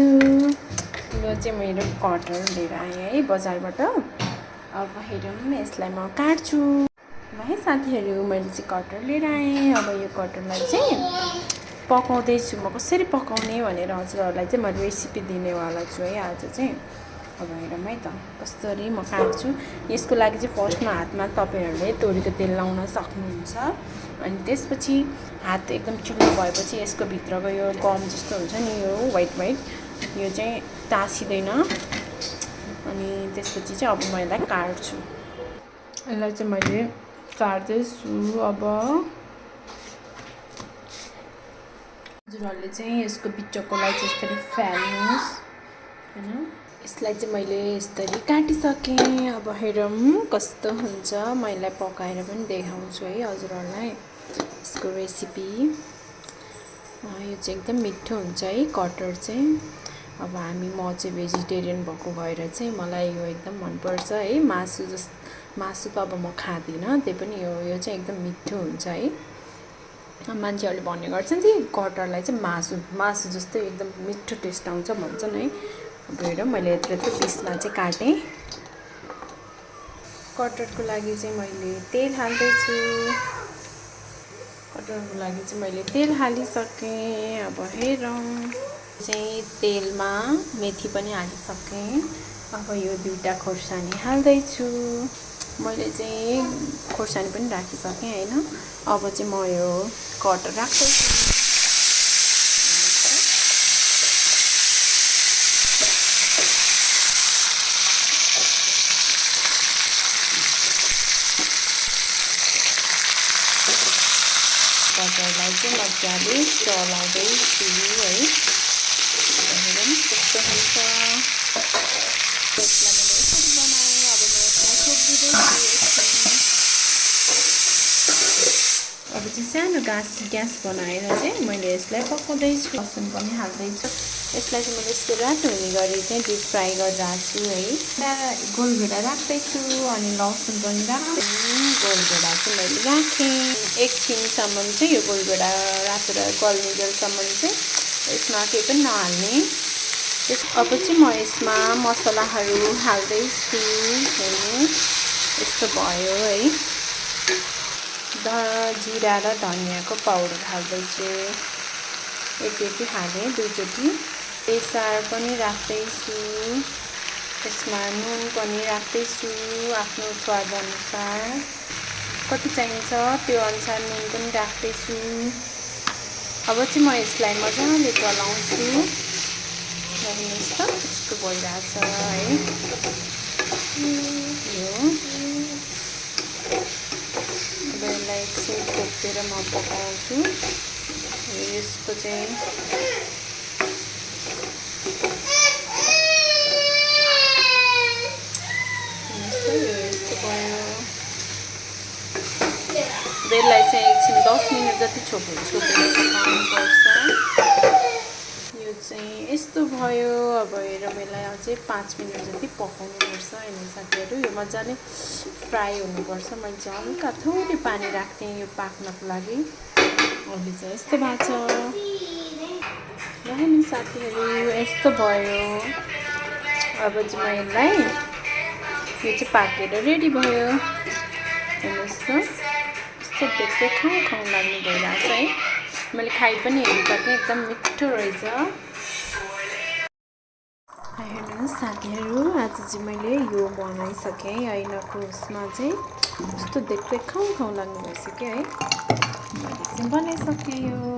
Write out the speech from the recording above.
यो चाहिँ मेरो कटर लिएर आएँ है बजारबाट। अब हेरौँ यसलाई म काट्छु ल है साथीहरू। मैले चाहिँ कटर लिएर आएँ। अब यो कटरलाई चाहिँ पकाउँदैछु म। कसरी पकाउने भनेर हजुरहरूलाई चाहिँ म रेसिपी दिनेवाला छु है आज चाहिँ। अब हेरौँ है त कसरी म काट्छु। यसको लागि चाहिँ फर्स्टमा हातमा तपाईँहरूले तोरीको तेल लाउन सक्नुहुन्छ। अनि त्यसपछि हात एकदम चिल्लो भएपछि यसको भित्रको यो गम जस्तो हुन्छ नि यो व्हाइट यो चाहिँ टाँसिँदैन। अनि त्यसपछि चाहिँ अब म यसलाई काट्छु। यसलाई चाहिँ मैले काट्दैछु। अब हजुरहरूले चाहिँ यसको बिचकोलाई चाहिँ यसरी फाल्नुहोस् हैन। यसलाई चाहिँ मैले यसरी काटिसकेँ। अब हेरौँ कस्तो हुन्छ। म यसलाई पकाएर पनि देखाउँछु है हजुरहरूलाई यसको रेसिपी। यो चाहिँ एकदम मिठो हुन्छ है कटर चाहिँ। अब म चाहिँ भेजिटेरियन भएको भएर चाहिँ मलाई यो एकदम मनपर्छ है। मासु त अब म खाँदिनँ, त्यही पनि यो चाहिँ एकदम मिठो हुन्छ है। मान्छेहरूले भन्ने गर्छन् कि कटरलाई चाहिँ मासु जस्तै एकदम मिठो टेस्ट आउँछ भन्छन् है। अब हेरौँ मैले यत्रो पिसमा चाहिँ काटेँ। कटरको लागि चाहिँ मैले तेल हाल्दैछु। कटरको लागि चाहिँ मैले तेल हालिसकेँ। अब हेरौँ चाहिँ तेलमा मेथी पनि हालिसकेँ। अब यो दुईवटा खोर्सानी हाल्दैछु। मैले चाहिँ खोर्सानी पनि राखिसकेँ हैन। अब चाहिँ म यो कटर राख्दैछु। कटरलाई चाहिँ मजाले चलाउँदैछु है। हेरौँ कस्तो हुन्छ। त्यसलाई मैले यसरी बनाएँ। अब म यसलाई छोपिदिँदैछु। अब चाहिँ सानो ग्यास बनाएर चाहिँ मैले यसलाई पकाउँदैछु। लसुन पनि हाल्दैछु। यसलाई चाहिँ मैले यस्तो रातो हुने गरी चाहिँ डिप फ्राई गरिरहेको छु है। गोलभेडा राख्दैछु अनि लसुन पनि राख्दैछु। गोलभेडा चाहिँ मैले राखेँ। एकछिनसम्म चाहिँ यो गोलभेडा राखेर गल्नेजेलसम्म चाहिँ यसमा केही पनि नहाल्ने। अब चाहिँ म यसमा मसलाहरू हाल्दैछु हेर्नु यस्तो भयो है। जिरा र धनियाँको पाउडर हाल्दैछु। एक हालेँ दुईचोटि। बेसार पनि राख्दैछु। यसमा नुन पनि राख्दैछु आफ्नो स्वाद अनुसार। कति चाहिन्छ त्यो अनुसार नुन पनि राख्दैछु। अब चाहिँ म यसलाई मजाले चलाउँछु। हेर्नुहोस् त यस्तो भइरहेछ है। अब यसलाई एकछिन खोपेर म पकाउँछु। यसको चाहिँ यस्तो भयो। यसलाई चाहिँ एकछिन 10 मिनट जति छोपेर पकाउनुपर्छ। यो चाहिँ यस्तो भयो। अब हेरौँ यसलाई अझै 5 मिनट जति पकाउनुपर्छ हैन साथीहरू। यो मजाले फ्राई हुनुपर्छ। मैले चाहिँ हल्का थोरै पानी राख्थेँ यो पाक्नको लागि। अहिले चाहिँ यस्तो भएको छ। ल नि साथीहरू यस्तो भयो। अब चाहिँ म यसलाई यो चाहिँ पाकेर रेडी भयो। हेर्नुहोस् त यस्तो देख्दै खाउँ लाग्ने भइरहेछ है। मैले खाइ पनि हेरिसकेँ एकदम मिठो रहेछ। हेर्नुहोस् साथीहरू आज चाहिँ मैले यो बनाइसकेँ ऐनाको उसमा चाहिँ यस्तो देख्दै खाउँ लाग्ने भइसक्यो है। मैले चाहिँ बनाइसकेँ यो।